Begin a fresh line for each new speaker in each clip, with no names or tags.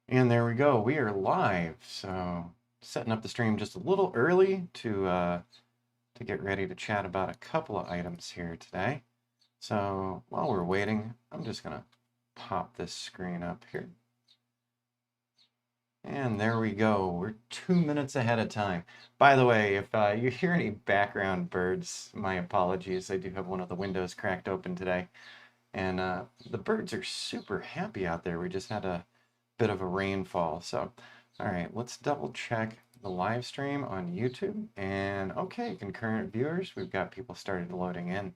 And there we go. We are live. So setting up the stream just a little early to get ready to chat about a couple of items here today. So while we're waiting, I'm just gonna pop this screen up here. And there we go. We're 2 minutes ahead of time. By the way, if you hear any background birds, my apologies. I do have one of the windows cracked open today. And the birds are super happy out there. We just had a bit of a rainfall. So, all right, let's double check the live stream on YouTube. And okay, concurrent viewers, we've got people started loading in.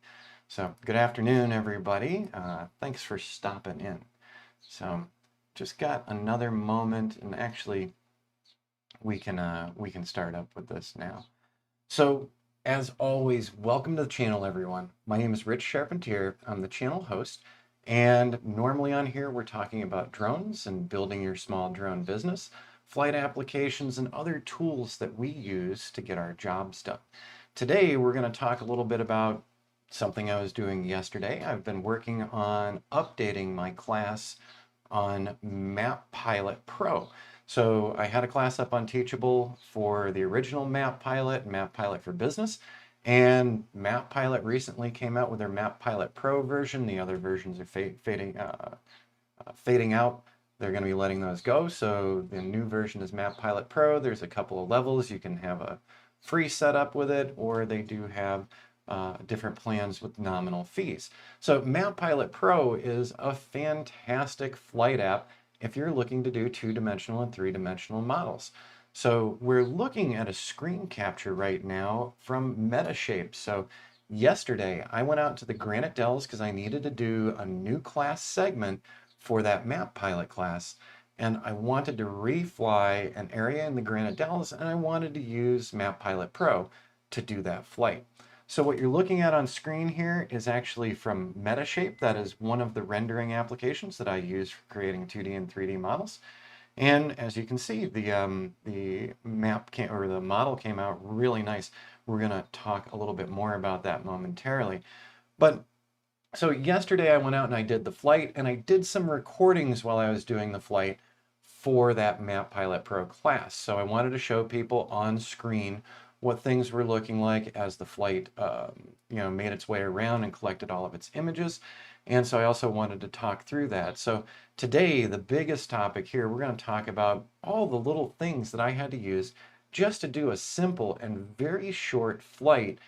So, good afternoon, everybody. Thanks for stopping in. So, just got another moment, and actually, we can start up with this now. So, as always, welcome to the channel, everyone. My name is Rich Charpentier. I'm the channel host. And normally on here, we're talking about drones and building your small drone business, flight applications, and other tools that we use to get our jobs done. Today, we're going to talk a little bit about something I was doing yesterday. I've been working on updating my class on Map Pilot Pro. So I had a class up on Teachable for the original Map Pilot and Map Pilot for Business. And Map Pilot recently came out with their Map Pilot Pro version. The other versions are fading out. They're going to be letting those go. So the new version is Map Pilot Pro. There's a couple of levels. You can have a free setup with it, or they do have different plans with nominal fees. So Map Pilot Pro is a fantastic flight app if you're looking to do two-dimensional and three-dimensional models. So we're looking at a screen capture right now from Metashape. So yesterday I went out to the Granite Dells because I needed to do a new class segment for that Map Pilot class. And I wanted to refly an area in the Granite Dells, and I wanted to use Map Pilot Pro to do that flight. So what you're looking at on screen here is actually from Metashape. That is one of the rendering applications that I use for creating 2D and 3D models. And as you can see, the model came out really nice. We're going to talk a little bit more about that momentarily. But so yesterday I went out and I did the flight, and I did some recordings while I was doing the flight for that Map Pilot Pro class. So I wanted to show people on screen what things were looking like as the flight made its way around and collected all of its images. And so I also wanted to talk through that. So today, the biggest topic here, we're going to talk about all the little things that I had to use just to do a simple and very short flight,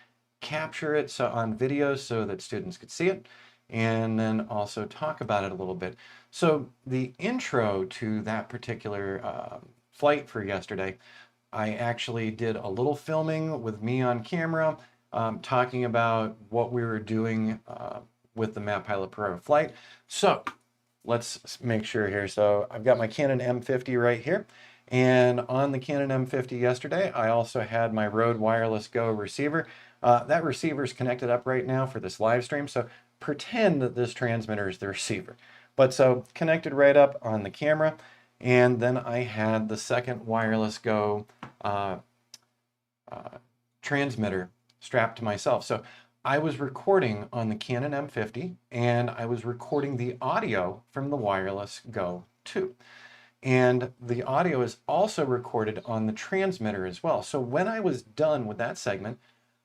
capture it on video so that students could see it, and then also talk about it a little bit. So the intro to that particular flight for yesterday, I actually did a little filming with me on camera, talking about what we were doing with the Map Pilot Pro flight. So let's make sure here. So I've got my Canon M50 right here. And on the Canon M50 yesterday, I also had my Rode Wireless Go receiver. That receiver is connected up right now for this live stream. So pretend that this transmitter is the receiver. But so connected right up on the camera. And then I had the second Wireless Go transmitter strapped to myself. So I was recording on the Canon M50, and I was recording the audio from the Wireless Go 2. And the audio is also recorded on the transmitter as well. So when I was done with that segment,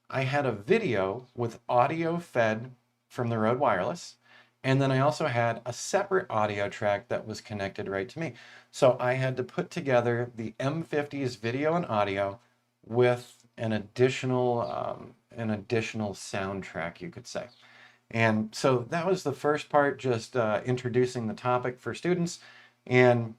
I had a video with audio fed from the Rode Wireless. And then I also had a separate audio track that was connected right to me. So I had to put together the M50's video and audio with an additional soundtrack, you could say. And so that was the first part, just introducing the topic for students. And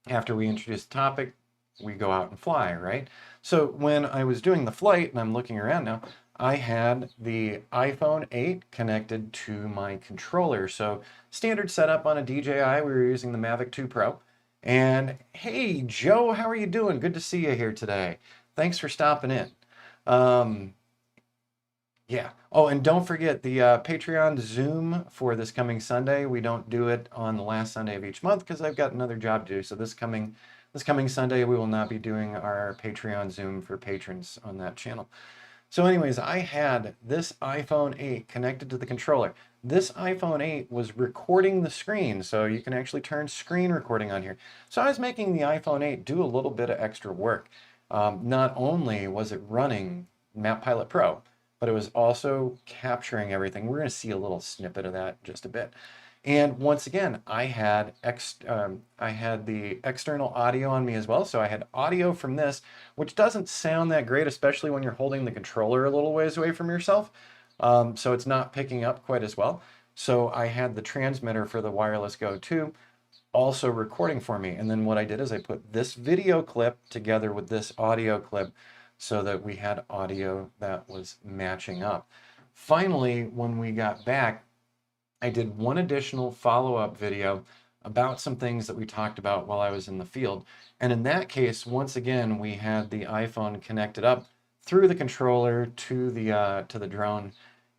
after we introduce the topic, we go out and fly, right? So when I was doing the flight, and I'm looking around now, I had the iPhone 8 connected to my controller. So standard setup on a DJI, we were using the Mavic 2 Pro. And hey, Joe, how are you doing? Good to see you here today. Thanks for stopping in. Yeah. Oh, and don't forget the Patreon Zoom for this coming Sunday. We don't do it on the last Sunday of each month because I've got another job to do. So this coming Sunday, we will not be doing our Patreon Zoom for patrons on that channel. So anyways, I had this iPhone 8 connected to the controller. This iPhone 8 was recording the screen, so you can actually turn screen recording on here. So I was making the iPhone 8 do a little bit of extra work. Not only was it running Map Pilot Pro, but it was also capturing everything. We're going to see a little snippet of that in just a bit. And once again, I had the external audio on me as well. So I had audio from this, which doesn't sound that great, especially when you're holding the controller a little ways away from yourself. So it's not picking up quite as well. So I had the transmitter for the wireless Go 2 also recording for me. And then what I did is I put this video clip together with this audio clip so that we had audio that was matching up. Finally, when we got back, I did one additional follow-up video about some things that we talked about while I was in the field. And in that case, once again, we had the iPhone connected up through the controller to the drone,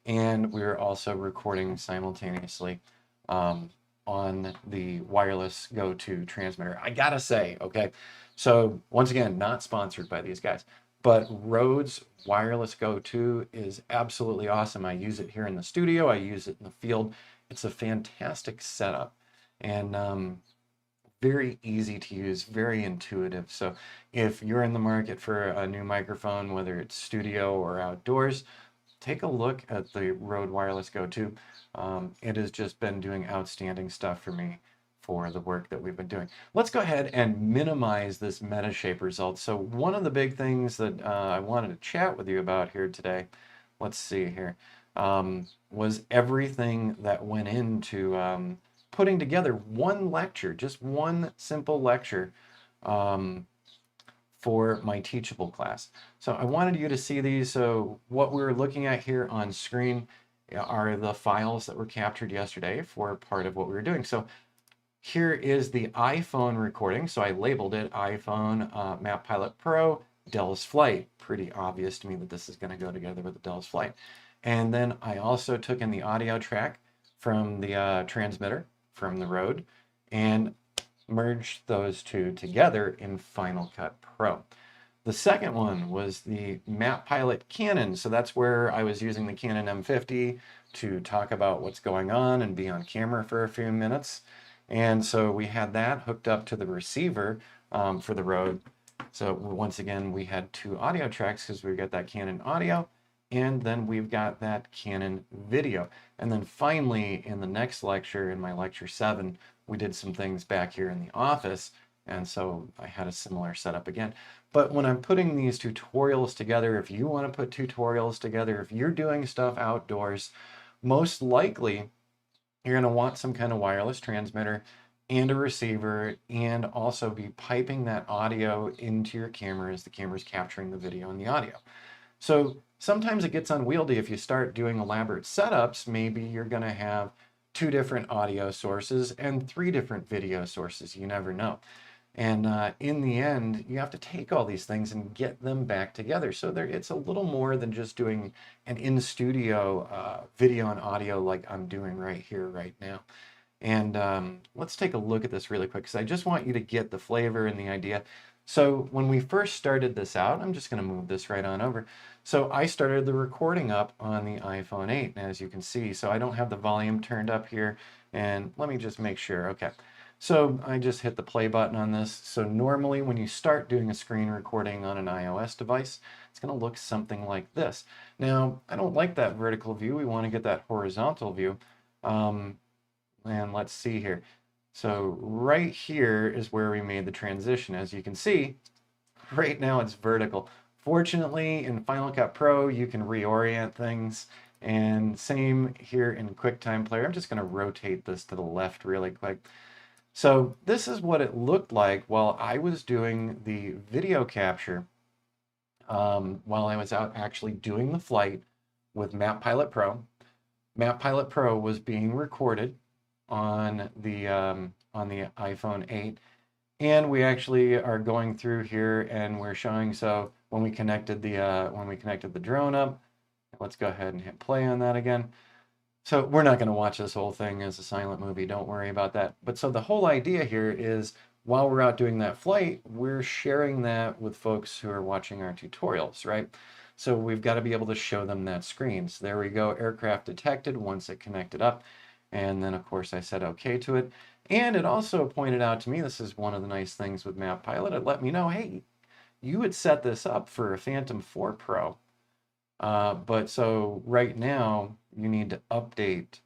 and we were also recording simultaneously on the wireless Go 2 transmitter. I gotta say, okay, so once again, not sponsored by these guys, but Rode's wireless Go 2 is absolutely awesome. I use it here in the studio. I use it in the field. It's a fantastic setup and very easy to use, very intuitive. So if you're in the market for a new microphone, whether it's studio or outdoors, take a look at the Rode Wireless Go 2. It has just been doing outstanding stuff for me for the work that we've been doing. Let's go ahead and minimize this Metashape result. So one of the big things that I wanted to chat with you about here today, let's see here, was everything that went into putting together one lecture, just one simple lecture for my Teachable class. So I wanted you to see these. So what we're looking at here on screen are the files that were captured yesterday for part of what we were doing. So here is the iPhone recording. So I labeled it iPhone Map Pilot Pro, Dell's Flight. Pretty obvious to me that this is going to go together with the Dell's Flight. And then I also took in the audio track from the transmitter from the Rode and merged those two together in Final Cut Pro. The second one was the Map Pilot Canon. So that's where I was using the Canon M50 to talk about what's going on and be on camera for a few minutes. And so we had that hooked up to the receiver for the Rode. So once again, we had two audio tracks because we've got that Canon audio, and then we've got that Canon video. And then finally, in the next lecture, in my lecture 7, we did some things back here in the office. And so I had a similar setup again. But when I'm putting these tutorials together, if you want to put tutorials together, if you're doing stuff outdoors, most likely you're going to want some kind of wireless transmitter and a receiver, and also be piping that audio into your camera as the camera's capturing the video and the audio. So sometimes it gets unwieldy if you start doing elaborate setups. Maybe you're going to have 2 different audio sources and 3 different video sources. You never know. And in the end, you have to take all these things and get them back together. So it's a little more than just doing an in-studio video and audio like I'm doing right here, right now. And let's take a look at this really quick, because I just want you to get the flavor and the idea. So when we first started this out, I'm just going to move this right on over. So I started the recording up on the iPhone 8, as you can see. So I don't have the volume turned up here. And let me just make sure. Okay. So I just hit the play button on this. So normally when you start doing a screen recording on an iOS device, it's going to look something like this. Now, I don't like that vertical view. We want to get that horizontal view. And let's see here. So right here is where we made the transition. As you can see, right now it's vertical. Fortunately, in Final Cut Pro, you can reorient things. And same here in QuickTime Player. I'm just going to rotate this to the left really quick. So this is what it looked like while I was doing the video capture, while I was out actually doing the flight with Map Pilot Pro. Map Pilot Pro was being recorded on the iPhone 8, and we actually are going through here and we're showing. So when we connected the drone up, let's go ahead and hit play on that again. So we're not going to watch this whole thing as a silent movie. Don't worry about that. But so the whole idea here is while we're out doing that flight, we're sharing that with folks who are watching our tutorials, right? So we've got to be able to show them that screen. So there we go, aircraft detected once it connected up. And then of course I said okay to it. And it also pointed out to me, this is one of the nice things with Map Pilot, it let me know, hey, you had set this up for a Phantom 4 Pro. But so right now you need to update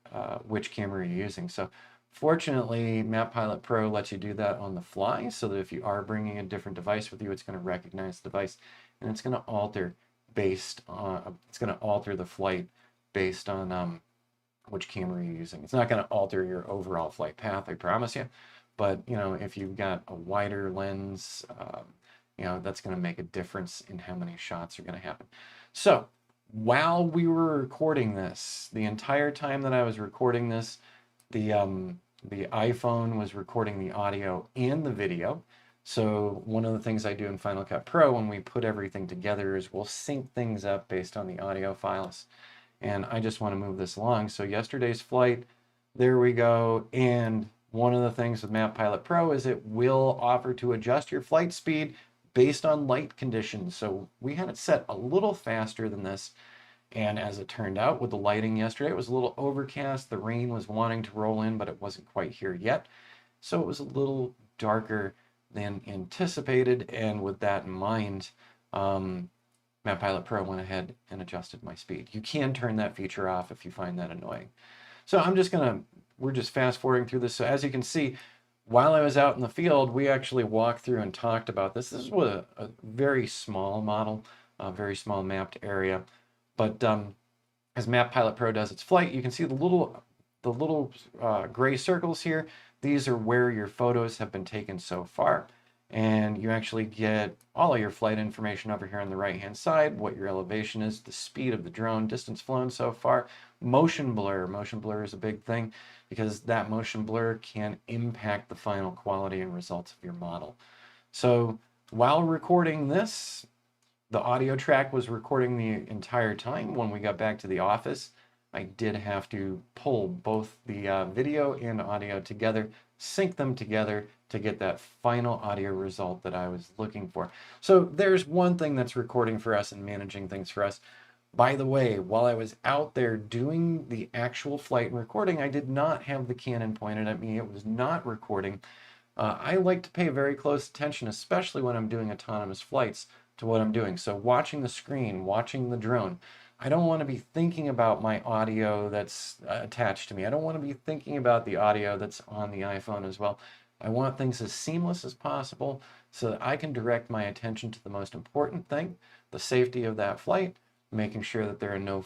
which camera you're using. So fortunately, Map Pilot Pro lets you do that on the fly, so that if you are bringing a different device with you, it's going to recognize the device, and it's going to alter the flight based on which camera you're using. It's not going to alter your overall flight path, I promise you. But if you've got a wider lens, that's going to make a difference in how many shots are going to happen. So while we were recording this, the entire time that I was recording this, the iPhone was recording the audio and the video. So one of the things I do in Final Cut Pro when we put everything together is we'll sync things up based on the audio files. And I just want to move this along. So yesterday's flight, there we go. And one of the things with Map Pilot Pro is it will offer to adjust your flight speed based on light conditions. So we had it set a little faster than this. And as it turned out with the lighting yesterday, it was a little overcast. The rain was wanting to roll in, but it wasn't quite here yet. So it was a little darker than anticipated. And with that in mind, Map Pilot Pro went ahead and adjusted my speed. You can turn that feature off if you find that annoying. So we're just fast forwarding through this. So as you can see, while I was out in the field, we actually walked through and talked about this. This was a very small model, a very small mapped area. But as Map Pilot Pro does its flight, you can see the little gray circles here. These are where your photos have been taken so far. And you actually get all of your flight information over here on the right-hand side, what your elevation is, the speed of the drone, distance flown so far, motion blur. Motion blur is a big thing because that motion blur can impact the final quality and results of your model. So while recording this, the audio track was recording the entire time. When we got back to the office, I did have to pull both the video and audio together, sync them together to get that final audio result that I was looking for. So there's one thing that's recording for us and managing things for us. By the way, while I was out there doing the actual flight and recording, I did not have the Canon pointed at me. It was not recording. I like to pay very close attention, especially when I'm doing autonomous flights, to what I'm doing. So watching the screen, watching the drone, I don't want to be thinking about my audio that's attached to me. I don't want to be thinking about the audio that's on the iPhone as well. I want things as seamless as possible so that I can direct my attention to the most important thing, the safety of that flight, making sure that there are no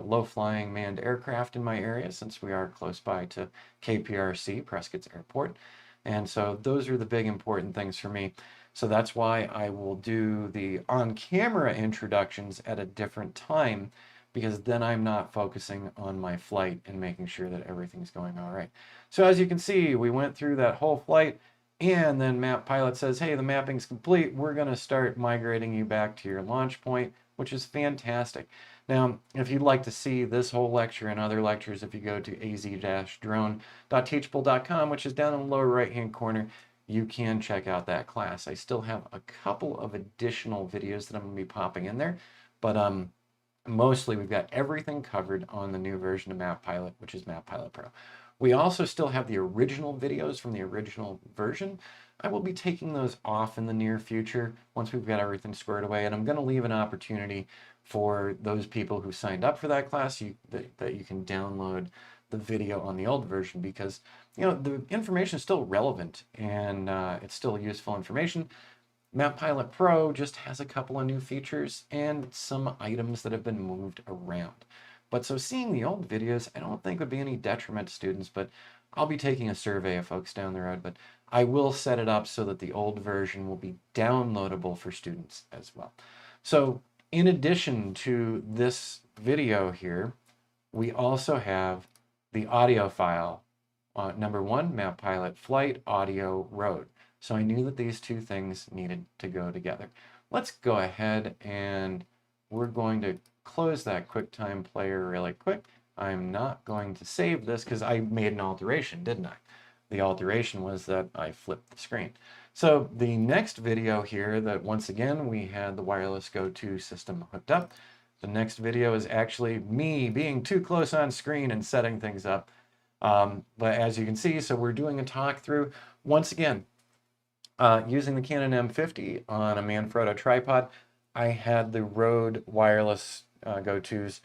low-flying manned aircraft in my area, since we are close by to KPRC, Prescott's Airport. And so those are the big important things for me. So that's why I will do the on-camera introductions at a different time, because then I'm not focusing on my flight and making sure that everything's going all right. So as you can see, we went through that whole flight, and then Map Pilot says, hey, the mapping's complete. We're going to start migrating you back to your launch point, which is fantastic. Now, if you'd like to see this whole lecture and other lectures, if you go to az-drone.teachable.com, which is down in the lower right-hand corner, you can check out that class. I still have a couple of additional videos that I'm going to be popping in there, but mostly we've got everything covered on the new version of Map Pilot, which is Map Pilot Pro. We also still have the original videos from the original version. I will be taking those off in the near future once we've got everything squared away, and I'm going to leave an opportunity for those people who signed up for that class that you can download the video on the old version, because the information is still relevant and it's still useful information. Map Pilot Pro just has a couple of new features and some items that have been moved around. But so seeing the old videos, I don't think would be any detriment to students, but I'll be taking a survey of folks down the road, but I will set it up so that the old version will be downloadable for students as well. So in addition to this video here, we also have the audio file. Number one, Map Pilot Flight Audio Road. So I knew that these two things needed to go together. Let's go ahead and we're going to close that QuickTime player really quick. I'm not going to save this because I made an alteration, didn't I? The alteration was that I flipped the screen. So the next video here that once again we had the wireless go-to system hooked up. The next video is actually me being too close on screen and setting things up. But as you can see, so we're doing a talk through once again using the Canon M50 on a Manfrotto tripod. I had the Rode wireless go-tos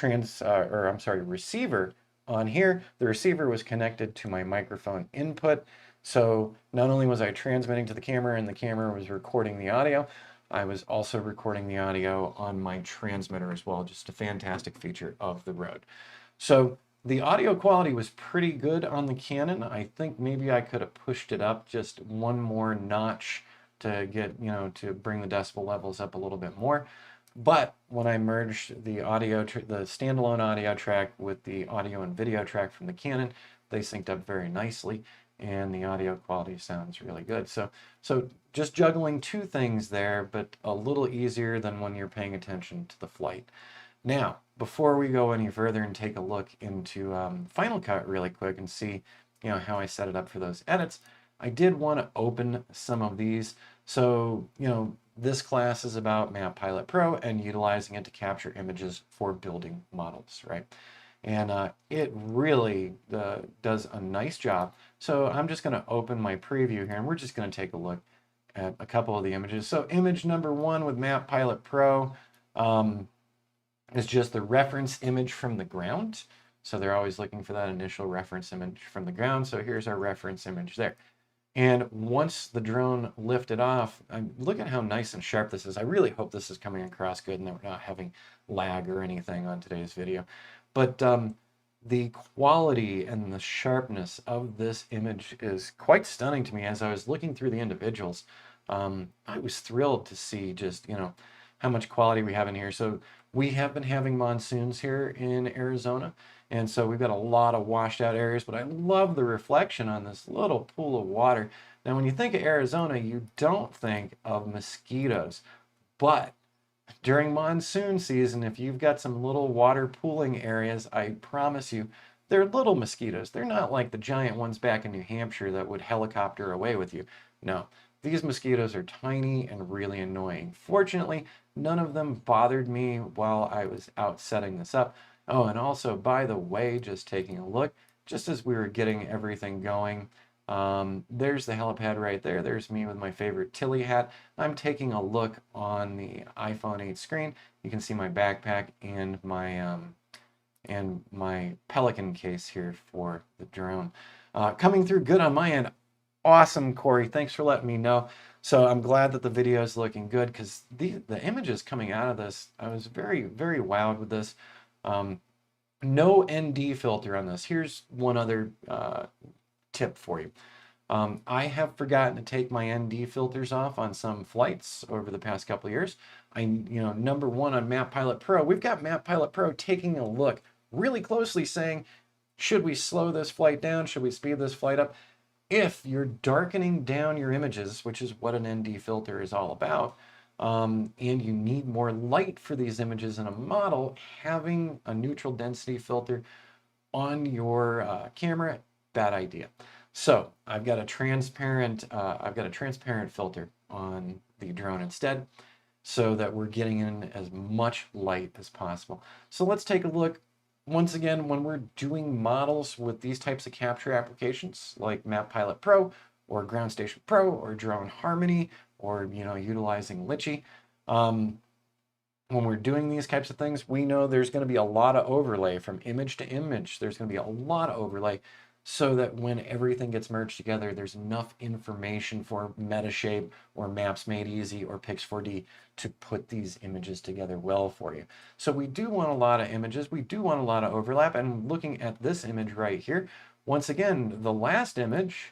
receiver on here. The receiver was connected to my microphone input. So not only was I transmitting to the camera and the camera was recording the audio, I was also recording the audio on my transmitter as well. Just a fantastic feature of the Rode. So the audio quality was pretty good on the Canon. I think maybe I could have pushed it up just one more notch to get, to bring the decibel levels up a little bit more. But when I merged the the standalone audio track with the audio and video track from the Canon, they synced up very nicely and the audio quality sounds really good. So just juggling two things there, but a little easier than when you're paying attention to the flight. Now, before we go any further and take a look into Final Cut really quick and see, how I set it up for those edits, I did want to open some of these. So, this class is about Map Pilot Pro and utilizing it to capture images for building models, right? And it really does a nice job. So I'm just going to open my preview here and we're just going to take a look at a couple of the images. So image number 1 with Map Pilot Pro is just the reference image from the ground. So they're always looking for that initial reference image from the ground. So here's our reference image there. And once the drone lifted off, look at how nice and sharp this is. I really hope this is coming across good and that we're not having lag or anything on today's video. But the quality and the sharpness of this image is quite stunning to me. As I was looking through the individuals, I was thrilled to see just, how much quality we have in here. So we have been having monsoons here in Arizona. And so we've got a lot of washed out areas, but I love the reflection on this little pool of water. Now, when you think of Arizona, you don't think of mosquitoes, but during monsoon season, if you've got some little water pooling areas, I promise you, they're little mosquitoes. They're not like the giant ones back in New Hampshire that would helicopter away with you. No, these mosquitoes are tiny and really annoying. Fortunately, none of them bothered me while I was out setting this up. Oh, and also, by the way, just taking a look, just as we were getting everything going, there's the helipad right there. There's me with my favorite Tilly hat. I'm taking a look on the iPhone 8 screen. You can see my backpack and my Pelican case here for the drone. Coming through good on my end. Awesome, Corey. Thanks for letting me know. So I'm glad that the video is looking good because the images coming out of this, I was very, very wowed with this. No ND filter on this. Here's one other tip for you. I have forgotten to take my ND filters off on some flights over the past couple of years. Number 1 on Map Pilot Pro, we've got Map Pilot Pro taking a look really closely saying, should we slow this flight down? Should we speed this flight up? If you're darkening down your images, which is what an ND filter is all about, and you need more light for these images in a model, having a neutral density filter on your camera, bad idea. So I've got a transparent filter on the drone instead, so that we're getting in as much light as possible. So let's take a look. Once again, when we're doing models with these types of capture applications like Map Pilot Pro or Ground Station Pro or Drone Harmony or utilizing Litchi, when we're doing these types of things, we know there's going to be a lot of overlay from image to image. There's going to be a lot of overlay so that when everything gets merged together, there's enough information for Metashape or Maps Made Easy or Pix4D to put these images together well for you. So we do want a lot of images. We do want a lot of overlap. And looking at this image right here, once again, the last image,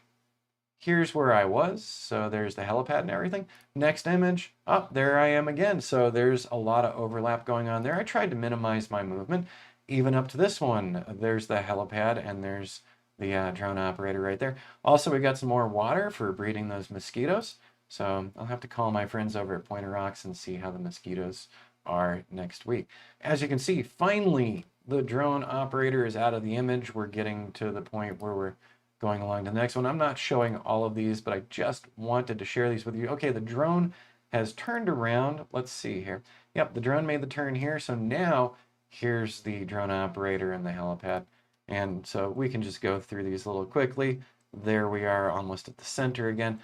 here's where I was. So there's the helipad and everything. Next image, there I am again. So there's a lot of overlap going on there. I tried to minimize my movement. Even up to this one, there's the helipad and there's the drone operator right there. Also, we got some more water for breeding those mosquitoes. So I'll have to call my friends over at Pointer Rocks and see how the mosquitoes are next week. As you can see, finally, the drone operator is out of the image. We're getting to the point where we're going along to the next one. I'm not showing all of these, but I just wanted to share these with you. Okay, the drone has turned around. Let's see here. Yep, the drone made the turn here. So now here's the drone operator and the helipad. And so we can just go through these a little quickly. There we are, almost at the center again.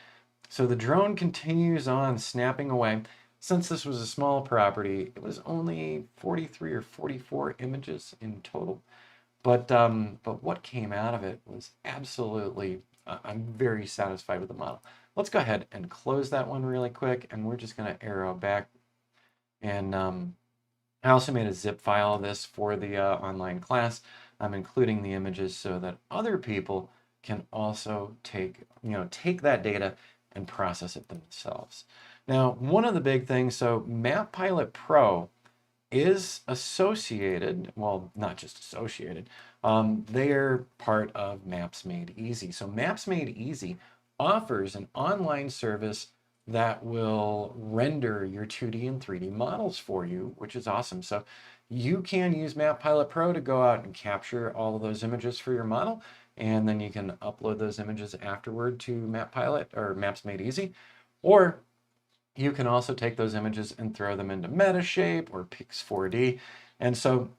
So the drone continues on snapping away. Since this was a small property, it was only 43 or 44 images in total. But what came out of it was absolutely, I'm very satisfied with the model. Let's go ahead and close that one really quick, and we're just going to arrow back. And I also made a zip file of this for the online class. I'm including the images so that other people can also take that data and process it themselves. Now, one of the big things, so Map Pilot Pro is associated, well, not just associated, they're part of Maps Made Easy. So Maps Made Easy offers an online service that will render your 2D and 3D models for you, which is awesome. So you can use Map Pilot Pro to go out and capture all of those images for your model, and then you can upload those images afterward to Map Pilot or Maps Made Easy. Or you can also take those images and throw them into Metashape or Pix4D. And so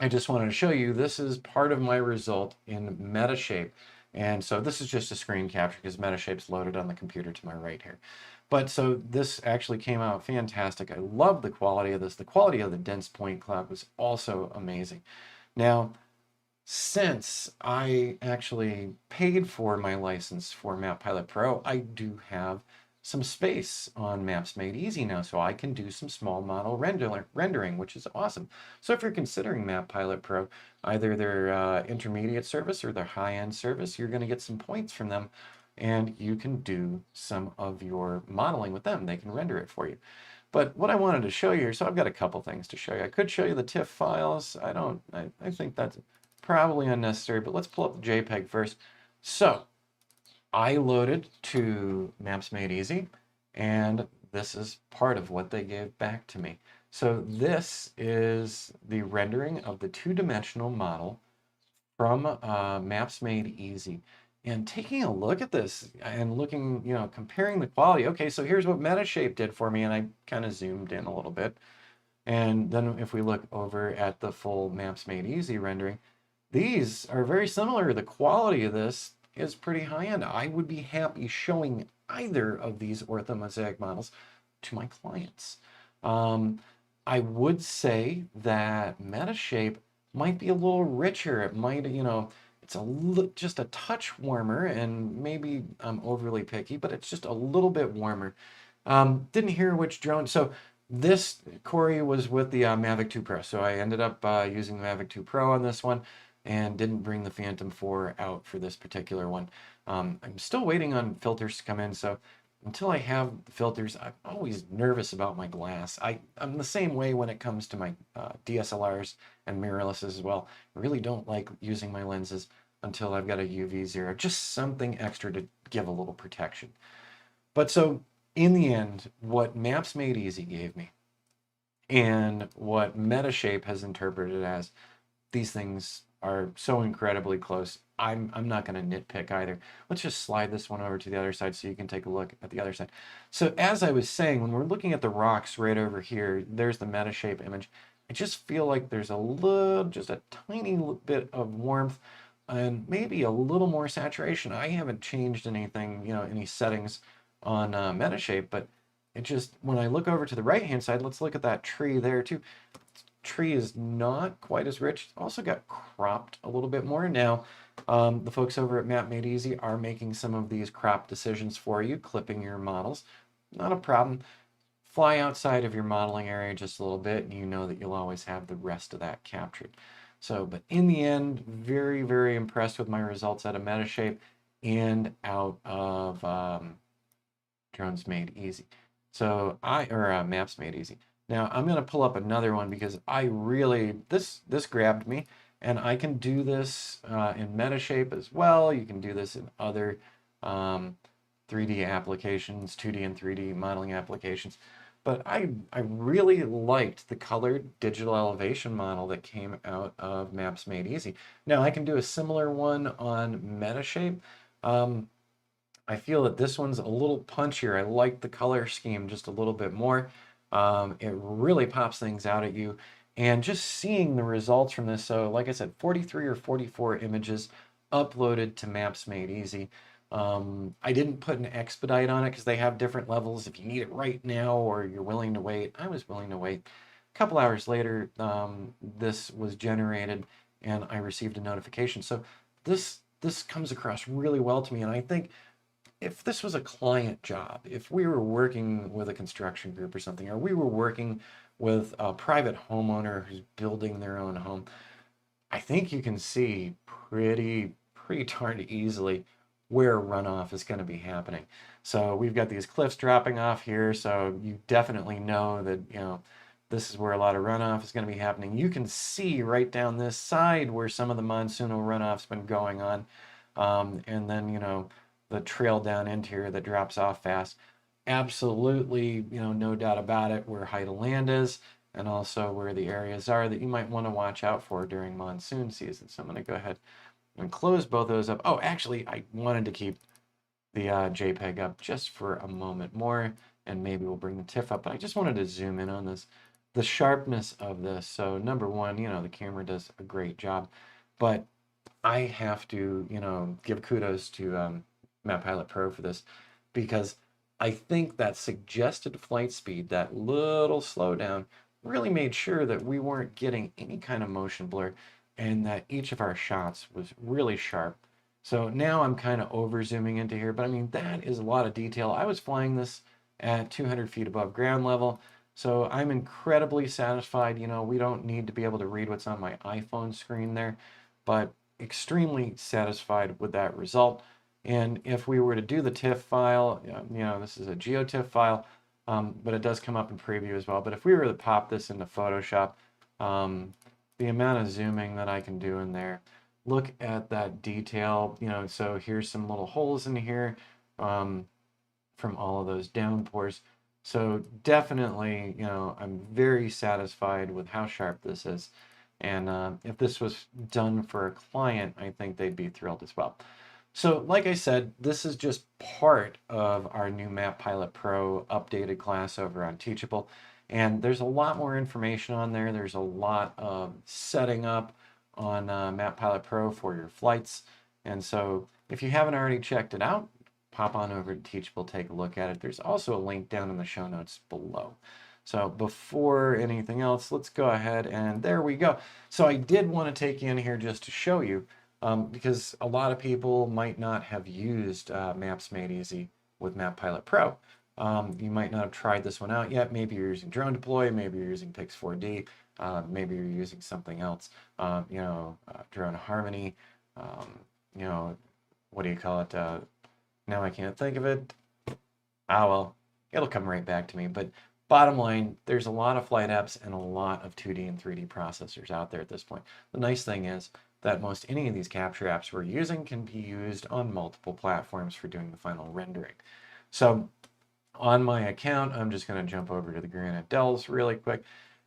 I just wanted to show you, this is part of my result in Metashape. And so this is just a screen capture because Metashape's loaded on the computer to my right here. But so this actually came out fantastic. I love the quality of this. The quality of the dense point cloud was also amazing. Now, since I actually paid for my license for Map Pilot Pro, I do have some space on Maps Made Easy now, so I can do some small model rendering, which is awesome. So if you're considering Map Pilot Pro, either their intermediate service or their high-end service, you're going to get some points from them, and you can do some of your modeling with them. They can render it for you. But what I wanted to show you here, so I've got a couple things to show you. I could show you the TIFF files. I think that's probably unnecessary, but let's pull up the JPEG first. So I loaded to Maps Made Easy, and this is part of what they gave back to me. So this is the rendering of the two-dimensional model from Maps Made Easy. And taking a look at this and looking, comparing the quality. Okay, so here's what Metashape did for me, and I kind of zoomed in a little bit. And then if we look over at the full Maps Made Easy rendering, these are very similar. The quality of this is pretty high-end. I would be happy showing either of these orthomosaic models to my clients. I would say that Metashape might be a little richer. It might, it's just a touch warmer, and maybe I'm overly picky, but it's just a little bit warmer. Didn't hear which drone. So this, Corey, was with the Mavic 2 Pro. So I ended up using the Mavic 2 Pro on this one, and didn't bring the Phantom 4 out for this particular one. I'm still waiting on filters to come in, so until I have the filters, I'm always nervous about my glass. I'm the same way when it comes to my DSLRs and mirrorless as well. I really don't like using my lenses until I've got a UV 0, just something extra to give a little protection. But so in the end, what Maps Made Easy gave me and what Metashape has interpreted as, these things are so incredibly close. I'm not going to nitpick either. Let's just slide this one over to the other side so you can take a look at the other side. So as I was saying, when we're looking at the rocks right over here, there's the Metashape image. I just feel like there's just a tiny bit of warmth and maybe a little more saturation. I haven't changed anything, any settings on Metashape, but it just, when I look over to the right-hand side, let's look at that tree there too. Tree is not quite as rich. Also got cropped a little bit more. Now, the folks over at Map Made Easy are making some of these crop decisions for you, clipping your models. Not a problem. Fly outside of your modeling area just a little bit, and you know that you'll always have the rest of that captured. So, but in the end, very, very impressed with my results out of Metashape and out of Drones Made Easy. So Maps Made Easy. Now I'm going to pull up another one because this grabbed me, and I can do this in Metashape as well. You can do this in other 3D applications, 2D and 3D modeling applications. but I really liked the colored digital elevation model that came out of Maps Made Easy. Now I can do a similar one on Metashape. I feel that this one's a little punchier. I like the color scheme just a little bit more. It really pops things out at you. And just seeing the results from this, so like I said, 43 or 44 images uploaded to Maps Made Easy. I didn't put an expedite on it because they have different levels. If you need it right now or you're willing to wait, I was willing to wait. A couple hours later, this was generated and I received a notification. So this comes across really well to me, and I think if this was a client job, if we were working with a construction group or something, or we were working with a private homeowner who's building their own home, I think you can see pretty darn easily where runoff is going to be happening. So we've got these cliffs dropping off here, so you definitely know that, you know, this is where a lot of runoff is going to be happening. You can see right down this side where some of the monsoonal runoff's been going on. And then, you know, the trail down into here that drops off fast. Absolutely, you know, no doubt about it, where height of land is, and also where the areas are that you might want to watch out for during monsoon season. So I'm going to go ahead and close both those up. Oh, actually, I wanted to keep the JPEG up just for a moment more, and maybe we'll bring the TIFF up, but I just wanted to zoom in on this, the sharpness of this. So number one, you know, the camera does a great job, but I have to, you know, give kudos to Map Pilot Pro for this, because I think that suggested flight speed, that little slowdown, really made sure that we weren't getting any kind of motion blur and that each of our shots was really sharp. So now I'm kind of over zooming into here, but I mean, that is a lot of detail. I was flying this at 200 feet above ground level, so I'm incredibly satisfied. You know, we don't need to be able to read what's on my iPhone screen there, but extremely satisfied with that result. And if we were to do the TIFF file, you know, this is a GeoTIFF file, but it does come up in preview as well. But if we were to pop this into Photoshop, the amount of zooming that I can do in there, look at that detail, you know, so here's some little holes in here from all of those downpours. So definitely, you know, I'm very satisfied with how sharp this is. And if this was done for a client, I think they'd be thrilled as well. So like I said, this is just part of our new Map Pilot Pro updated class over on Teachable. And there's a lot more information on there. There's a lot of setting up on Map Pilot Pro for your flights. And so if you haven't already checked it out, pop on over to Teachable, take a look at it. There's also a link down in the show notes below. So before anything else, let's go ahead, and there we go. So I did want to take you in here just to show you, because a lot of people might not have used Maps Made Easy with Map Pilot Pro. You might not have tried this one out yet. Maybe you're using Drone Deploy, maybe you're using Pix4D, maybe you're using something else, you know, Drone Harmony, you know, what do you call it? Now I can't think of it. Ah, well, it'll come right back to me. But bottom line, there's a lot of flight apps and a lot of 2D and 3D processors out there at this point. The nice thing is that most any of these capture apps we're using can be used on multiple platforms for doing the final rendering. So on my account, I'm just going to jump over to the Granite Dells really quick.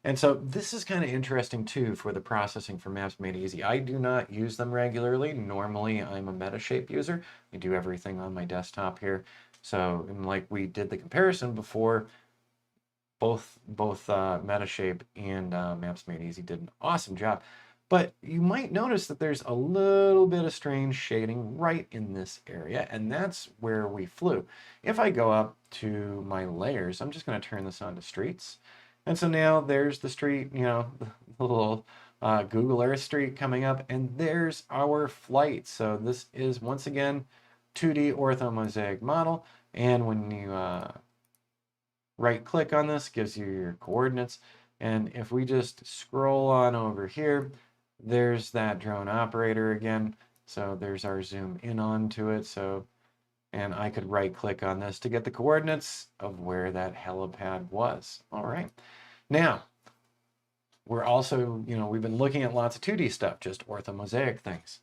And so this is kind of interesting too for the processing for Maps Made Easy. I do not use them regularly. Normally, I'm a Metashape user. I do everything on my desktop here. So, and like we did the comparison before, both Metashape and Maps Made Easy did an awesome job. But you might notice that there's a little bit of strange shading right in this area, and that's where we flew. If I go up to my layers, I'm just going to turn this on to streets. And so now there's the street, you know, the little Google Earth street coming up, and there's our flight. So this is, once again, 2D orthomosaic model. And when you right click on this, gives you your coordinates. And if we just scroll on over here, there's that drone operator again. So there's our zoom in onto it. So, and I could right click on this to get the coordinates of where that helipad was. All right. Now, we're also, you know, we've been looking at lots of 2D stuff, just orthomosaic things.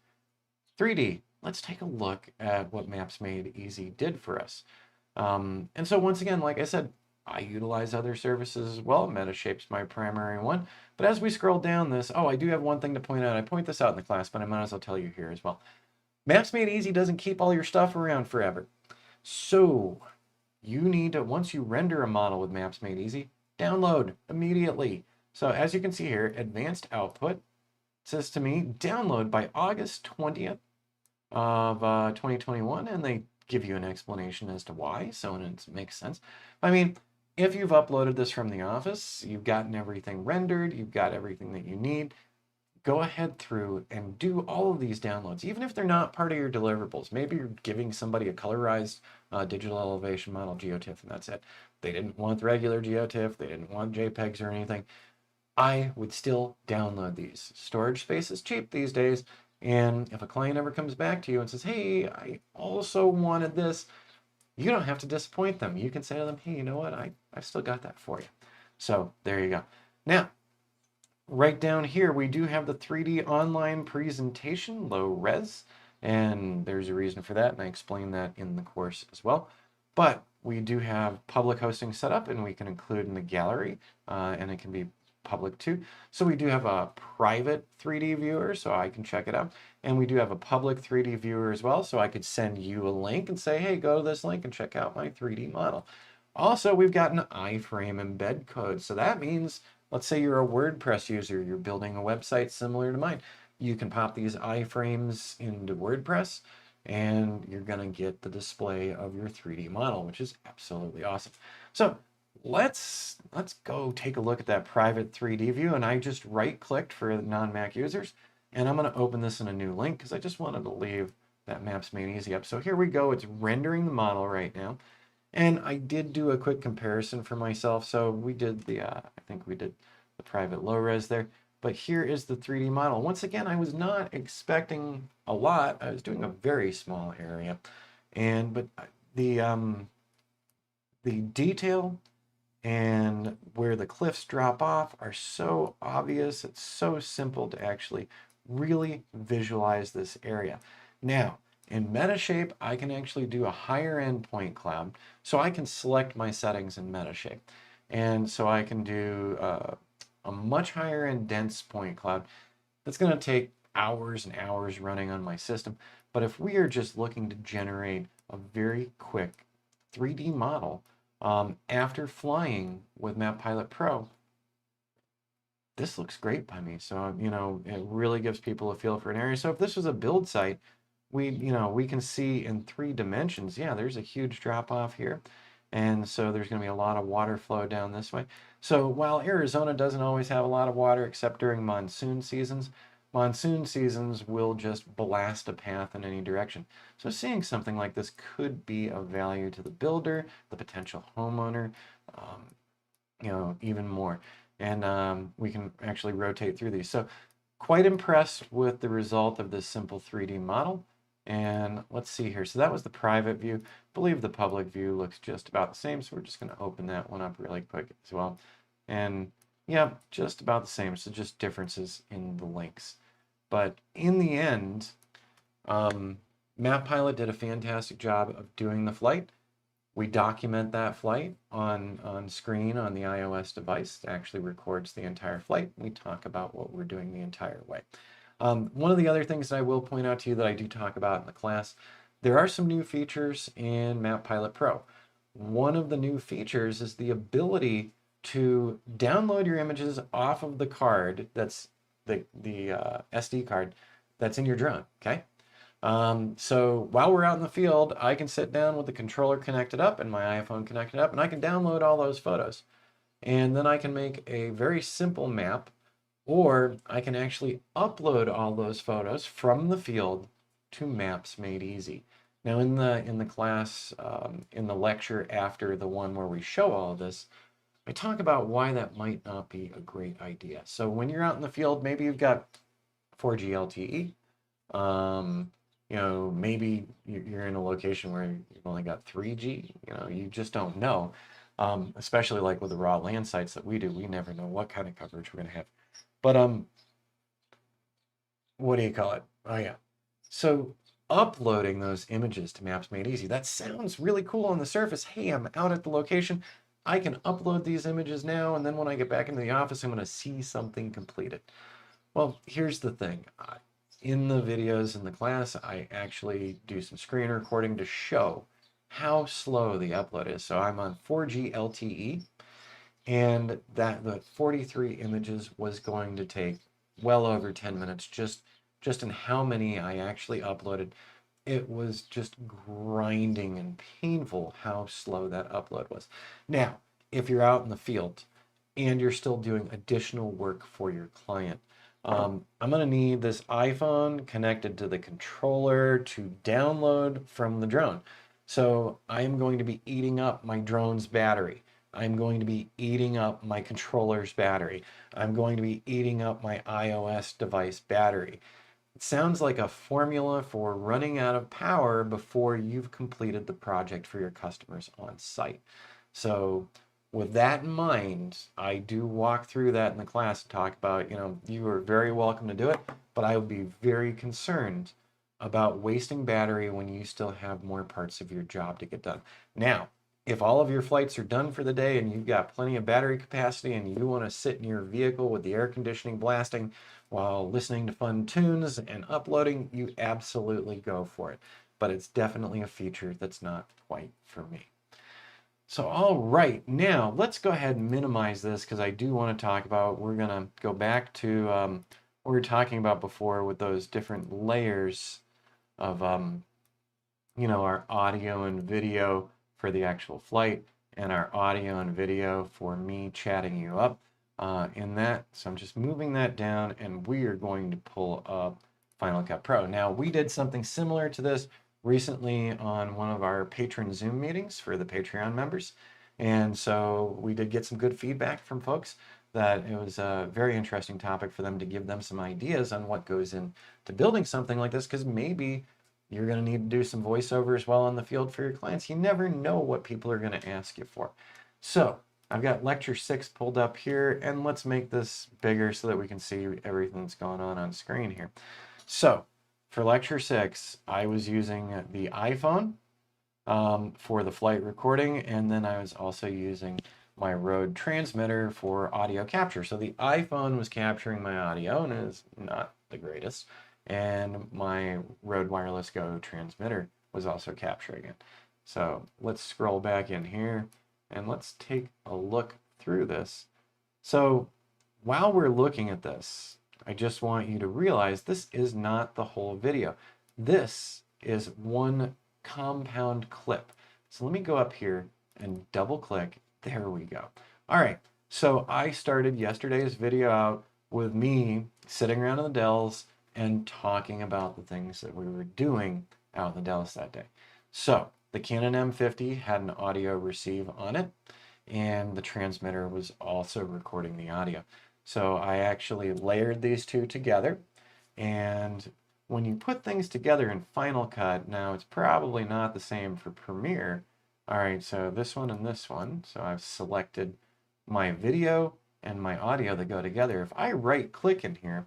3D, let's take a look at what Maps Made Easy did for us. And so once again, like I said, I utilize other services as well. Metashape's my primary one. But as we scroll down this, oh, I do have one thing to point out. I point this out in the class, but I might as well tell you here as well. Maps Made Easy doesn't keep all your stuff around forever. So you need to, once you render a model with Maps Made Easy, download immediately. So as you can see here, advanced output says to me, download by August 20th of 2021, and they give you an explanation as to why, so it makes sense. I mean, if you've uploaded this from the office, you've gotten everything rendered, you've got everything that you need, go ahead through and do all of these downloads, even if they're not part of your deliverables. Maybe you're giving somebody a colorized digital elevation model GeoTIFF, and that's it. They didn't want regular GeoTIFF, they didn't want JPEGs or anything. I would still download these. Storage space is cheap these days, and if a client ever comes back to you and says, hey, I also wanted this, you don't have to disappoint them. You can say to them, hey, you know what, I've still got that for you. So there you go. Now, right down here, we do have the 3D online presentation, low res, and there's a reason for that, and I explain that in the course as well. But we do have public hosting set up, and we can include in the gallery, and it can be public too. So we do have a private 3D viewer, so I can check it out. And we do have a public 3D viewer as well, so I could send you a link and say, hey, go to this link and check out my 3D model. Also, we've got an iframe embed code. So that means, let's say you're a WordPress user, you're building a website similar to mine. You can pop these iframes into WordPress, and you're gonna get the display of your 3D model, which is absolutely awesome. So let's go take a look at that private 3D view, and I just right-clicked for non-Mac users, and I'm going to open this in a new link because I just wanted to leave that Maps Made Easy up. So here we go. It's rendering the model right now, and I did do a quick comparison for myself. So we did the I think we did the private low res there, but here is the 3D model. Once again, I was not expecting a lot. I was doing a very small area, but the detail and where the cliffs drop off are so obvious. It's so simple to actually really visualize this area. Now, in Metashape, I can actually do a higher end point cloud. So I can select my settings in Metashape. And so I can do a much higher end dense point cloud. That's going to take hours and hours running on my system. But if we are just looking to generate a very quick 3D model, after flying with Map Pilot Pro, this looks great by me. So, you know, it really gives people a feel for an area. So if this was a build site, we can see in 3 dimensions, yeah, there's a huge drop off here. And so there's going to be a lot of water flow down this way. So while Arizona doesn't always have a lot of water except during monsoon seasons will just blast a path in any direction. So seeing something like this could be of value to the builder, the potential homeowner, you know, even more. And we can actually rotate through these. So quite impressed with the result of this simple 3D model. And let's see here. So that was the private view. I believe the public view looks just about the same. So we're just going to open that one up really quick as well. And yeah, just about the same. So just differences in the links. But in the end, Map Pilot did a fantastic job of doing the flight. We document that flight on screen on the iOS device. It actually records the entire flight. We talk about what we're doing the entire way. One of the other things that I will point out to you that I do talk about in the class, there are some new features in Map Pilot Pro. One of the new features is the ability to download your images off of the card, that's the SD card that's in your drone, okay? So while we're out in the field, I can sit down with the controller connected up and my iPhone connected up, and I can download all those photos. And then I can make a very simple map, or I can actually upload all those photos from the field to Maps Made Easy. Now in the class, in the lecture after the one where we show all of this, I talk about why that might not be a great idea. So when you're out in the field, maybe you've got 4G LTE, you know, maybe you're in a location where you've only got 3G, you know, you just don't know. Especially like with the raw land sites that we do, we never know what kind of coverage we're going to have. But what do you call it? Oh yeah. So uploading those images to Maps Made Easy, that sounds really cool on the surface. Hey, I'm out at the location. I can upload these images now, and then when I get back into the office, I'm going to see something completed. Well, here's the thing. In the videos in the class, I actually do some screen recording to show how slow the upload is. So I'm on 4G LTE, and the 43 images was going to take well over 10 minutes just in how many I actually uploaded. It was just grinding and painful how slow that upload was. Now, if you're out in the field and you're still doing additional work for your client, I'm going to need this iPhone connected to the controller to download from the drone. So I'm going to be eating up my drone's battery. I'm going to be eating up my controller's battery. I'm going to be eating up my iOS device battery. It sounds like a formula for running out of power before you've completed the project for your customers on site. So with that in mind, I do walk through that in the class and talk about, you are very welcome to do it, but I would be very concerned about wasting battery when you still have more parts of your job to get done. Now, if all of your flights are done for the day and you've got plenty of battery capacity and you want to sit in your vehicle with the air conditioning blasting while listening to fun tunes and uploading, you absolutely go for it. But it's definitely a feature that's not quite for me. So, all right, now let's go ahead and minimize this because I do want to talk about, we're going to go back to what we were talking about before with those different layers of, our audio and video for the actual flight and our audio and video for me chatting you up in that. So I'm just moving that down and we are going to pull up Final Cut Pro. Now we did something similar to this recently on one of our patron Zoom meetings for the Patreon members. And so we did get some good feedback from folks that it was a very interesting topic for them to give them some ideas on what goes into building something like this, because maybe you're going to need to do some voiceover as well on the field for your clients. You never know what people are going to ask you for. So I've got lecture 6 pulled up here, and let's make this bigger so that we can see everything that's going on screen here. So for lecture 6, I was using the iPhone for the flight recording, and then I was also using my Rode transmitter for audio capture. So the iPhone was capturing my audio, and it is not the greatest. And my Rode Wireless Go transmitter was also capturing it. So let's scroll back in here and let's take a look through this. So while we're looking at this, I just want you to realize this is not the whole video. This is one compound clip. So let me go up here and double click. There we go. All right. So I started yesterday's video out with me sitting around in the Dells and talking about the things that we were doing out in the Dallas that day. So the Canon M50 had an audio receive on it, and the transmitter was also recording the audio. So I actually layered these two together, and when you put things together in Final Cut, now it's probably not the same for Premiere. All right, so this one and this one. So I've selected my video and my audio that go together. If I right click in here,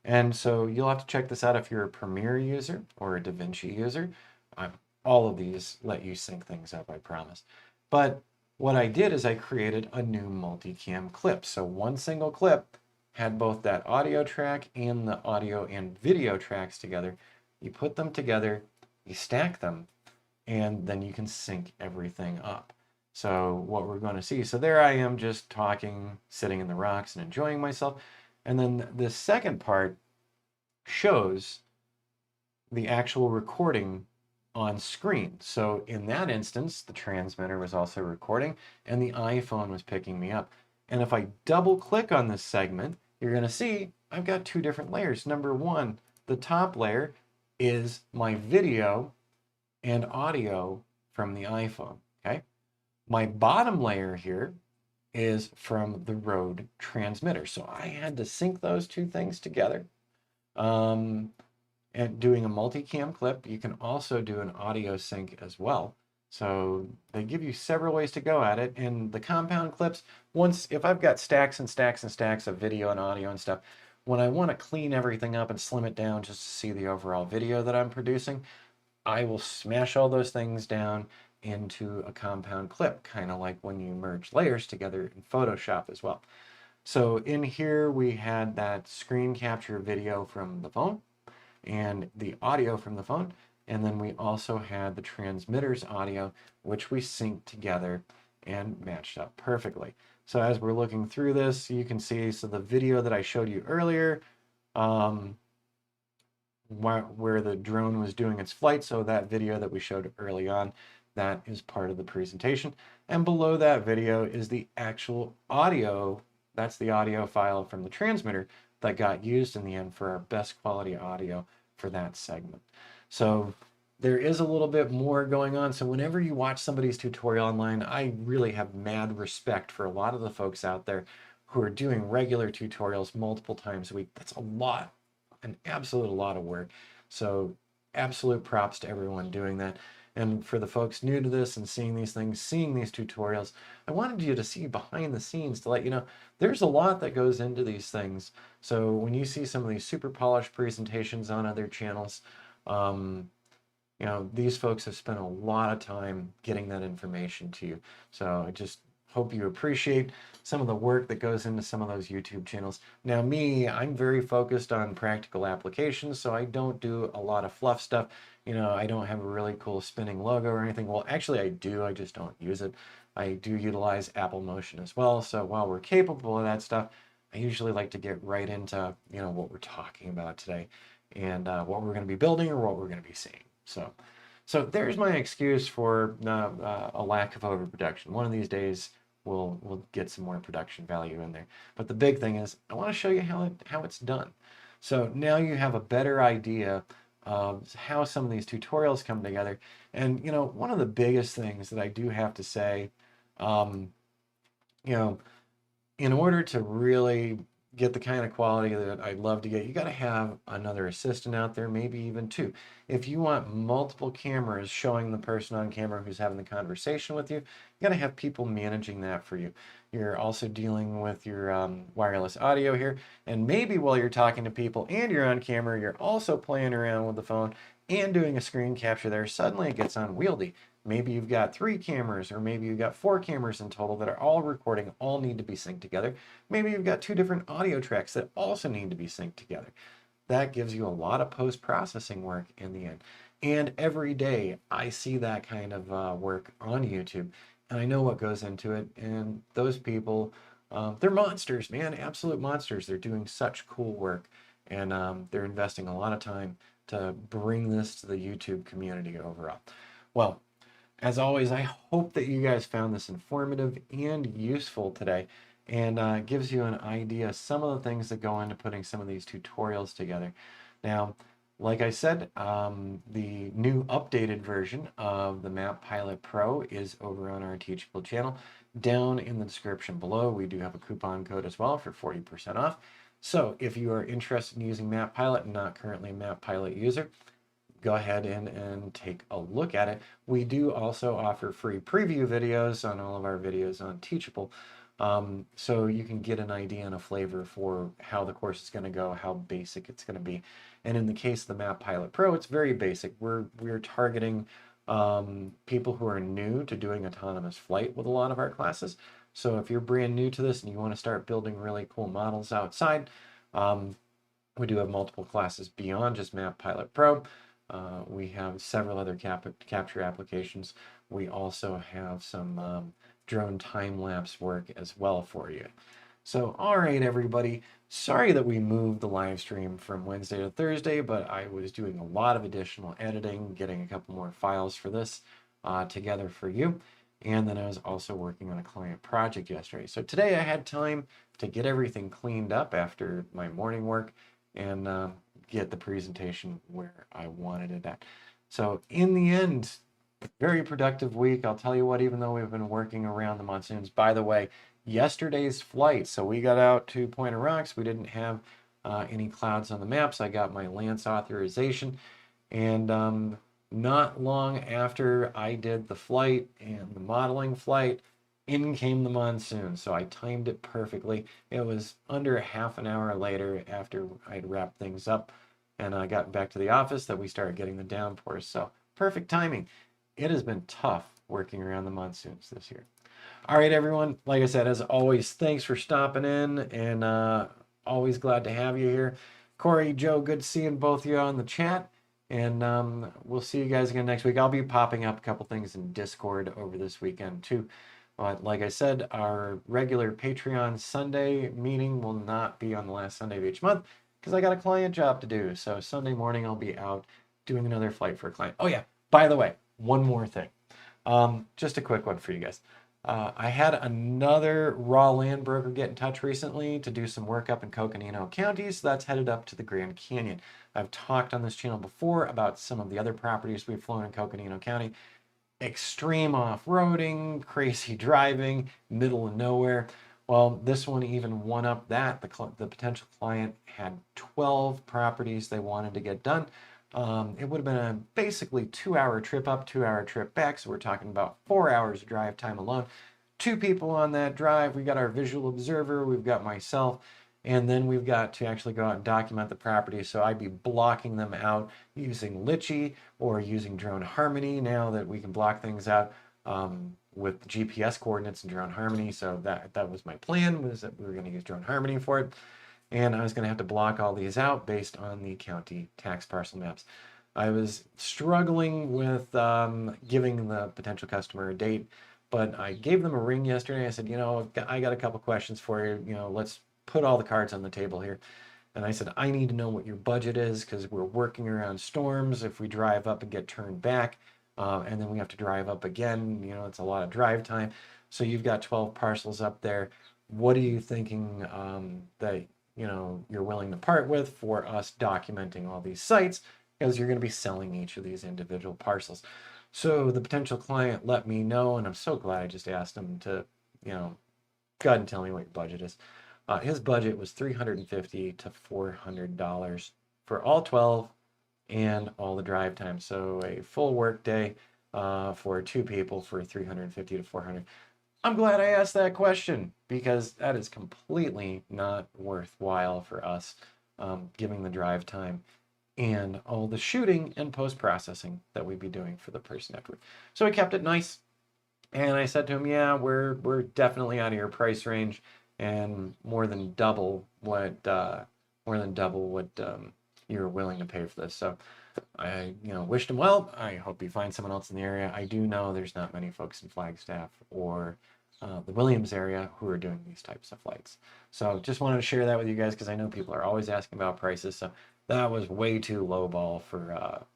and so you'll have to check this out if you're a Premiere user or a DaVinci user. All of these let you sync things up, I promise. But what I did is I created a new multicam clip. So one single clip had both that audio track and the audio and video tracks together. You put them together, you stack them, and then you can sync everything up. So what we're going to see, so there I am just talking, sitting in the rocks and enjoying myself. And then the second part shows the actual recording on screen. So in that instance, the transmitter was also recording and the iPhone was picking me up. And if I double click on this segment, you're going to see I've got two different layers. Number one, the top layer is my video and audio from the iPhone, okay? My bottom layer here is from the Rode transmitter. So I had to sync those two things together. And doing a multicam clip, you can also do an audio sync as well. So they give you several ways to go at it. And the compound clips, if I've got stacks and stacks and stacks of video and audio and stuff, when I want to clean everything up and slim it down just to see the overall video that I'm producing, I will smash all those things down, into a compound clip, kind of like when you merge layers together in Photoshop as well. So in here we had that screen capture video from the phone and the audio from the phone. And then we also had the transmitter's audio, which we synced together and matched up perfectly. So as we're looking through this, you can see, so the video that I showed you earlier, where the drone was doing its flight, so that video that we showed early on, that is part of the presentation. And below that video is the actual audio. That's the audio file from the transmitter that got used in the end for our best quality audio for that segment. So there is a little bit more going on. So whenever you watch somebody's tutorial online, I really have mad respect for a lot of the folks out there who are doing regular tutorials multiple times a week. That's a lot, an absolute lot of work. So absolute props to everyone doing that. And for the folks new to this and seeing these things, seeing these tutorials, I wanted you to see behind the scenes to let you know there's a lot that goes into these things. So when you see some of these super polished presentations on other channels, you know, these folks have spent a lot of time getting that information to you. So I just hope you appreciate some of the work that goes into some of those YouTube channels. Now me, I'm very focused on practical applications, so I don't do a lot of fluff stuff. You know, I don't have a really cool spinning logo or anything. Well, actually I do, I just don't use it. I do utilize Apple Motion as well. So while we're capable of that stuff, I usually like to get right into, you know, what we're talking about today and what we're going to be building or what we're going to be seeing. So there's my excuse for a lack of overproduction. One of these days, we'll get some more production value in there. But the big thing is, I want to show you how it's done. So now you have a better idea of how some of these tutorials come together. And you know, one of the biggest things that I do have to say, you know, in order to really get the kind of quality that I'd love to get, you got to have another assistant out there, maybe even two. If you want multiple cameras showing the person on camera who's having the conversation with you got to have people managing that for you. You're also dealing with your wireless audio here, and maybe while you're talking to people and you're on camera, you're also playing around with the phone and doing a screen capture there. Suddenly it gets unwieldy. Maybe you've got 3 cameras, or maybe you've got 4 cameras in total that are all recording, all need to be synced together. Maybe you've got 2 different audio tracks that also need to be synced together. That gives you a lot of post-processing work in the end. And every day I see that kind of work on YouTube, and I know what goes into it. And those people, they're monsters, man, absolute monsters. They're doing such cool work, and they're investing a lot of time to bring this to the YouTube community overall. Well, as always, I hope that you guys found this informative and useful today, and gives you an idea of some of the things that go into putting some of these tutorials together. Now, like I said, the new updated version of the Map Pilot Pro is over on our Teachable channel. Down in the description below, we do have a coupon code as well for 40% off. So if you are interested in using Map Pilot and not currently a Map Pilot user, go ahead and take a look at it. We do also offer free preview videos on all of our videos on Teachable, so you can get an idea and a flavor for how the course is going to go, how basic it's going to be. And in the case of the Map Pilot Pro, it's very basic. We're targeting people who are new to doing autonomous flight with a lot of our classes. So if you're brand new to this and you want to start building really cool models outside, we do have multiple classes beyond just Map Pilot Pro. We have several other capture applications. We also have some drone time-lapse work as well for you. So, all right, everybody. Sorry that we moved the live stream from Wednesday to Thursday, but I was doing a lot of additional editing, getting a couple more files for this together for you. And then I was also working on a client project yesterday. So today I had time to get everything cleaned up after my morning work and get the presentation where I wanted it at. So in the end, very productive week. I'll tell you what, even though we've been working around the monsoons, by the way, yesterday's flight, so we got out to Point of Rocks. We didn't have any clouds on the maps. I got my Lance authorization, and not long after I did the flight and the modeling flight, in came the monsoon. So I timed it perfectly. It was under half an hour later after I'd wrapped things up and I got back to the office that we started getting the downpours. So perfect timing. It has been tough working around the monsoons this year. All right, everyone. Like I said, as always, thanks for stopping in, and always glad to have you here. Corey, Joe, good seeing both of you on the chat, and we'll see you guys again next week. I'll be popping up a couple things in Discord over this weekend too. But like I said, our regular Patreon Sunday meeting will not be on the last Sunday of each month because I got a client job to do. So Sunday morning I'll be out doing another flight for a client. Oh yeah, by the way, one more thing. Just a quick one for you guys. I had another raw land broker get in touch recently to do some work up in Coconino County, so that's headed up to the Grand Canyon. I've talked on this channel before about some of the other properties we've flown in Coconino County. Extreme off-roading, crazy driving, middle of nowhere. Well, this one even one up that. The potential client had 12 properties they wanted to get done. It would have been a basically 2-hour trip up, 2-hour trip back. So we're talking about 4 hours of drive time alone. 2 people on that drive. We got our visual observer. We've got myself. And then we've got to actually go out and document the property. So I'd be blocking them out using Litchi or using Drone Harmony now that we can block things out with GPS coordinates and Drone Harmony. So that was my plan, was that we were going to use Drone Harmony for it. And I was going to have to block all these out based on the county tax parcel maps. I was struggling with giving the potential customer a date, but I gave them a ring yesterday. I said, I got a couple questions for you. Let's put all the cards on the table here. And I said, I need to know what your budget is because we're working around storms. If we drive up and get turned back, and then we have to drive up again, it's a lot of drive time. So you've got 12 parcels up there. What are you thinking that you're willing to part with for us documenting all these sites, because you're going to be selling each of these individual parcels. So the potential client let me know, and I'm so glad I just asked him to, go ahead and tell me what your budget is. His budget was $350 to $400 for all 12 and all the drive time. So a full work day for 2 people for $350 to $400. I'm glad I asked that question because that is completely not worthwhile for us, giving the drive time and all the shooting and post-processing that we'd be doing for the person afterward. So I kept it nice, and I said to him, yeah, we're definitely out of your price range and more than double what you're willing to pay for this. So I wished him well. I hope he finds someone else in the area. I do know there's not many folks in Flagstaff or the Williams area who are doing these types of flights. So just wanted to share that with you guys because I know people are always asking about prices. So that was way too low ball for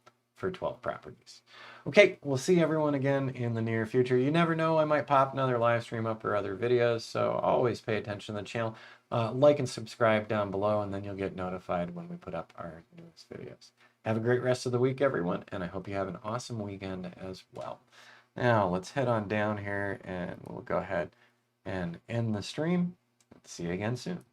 12 properties. Okay, we'll see everyone again in the near future. You never know, I might pop another live stream up or other videos, so always pay attention to the channel. Like and subscribe down below, and then you'll get notified when we put up our newest videos. Have a great rest of the week, everyone, and I hope you have an awesome weekend as well. Now, let's head on down here, and we'll go ahead and end the stream. See you again soon.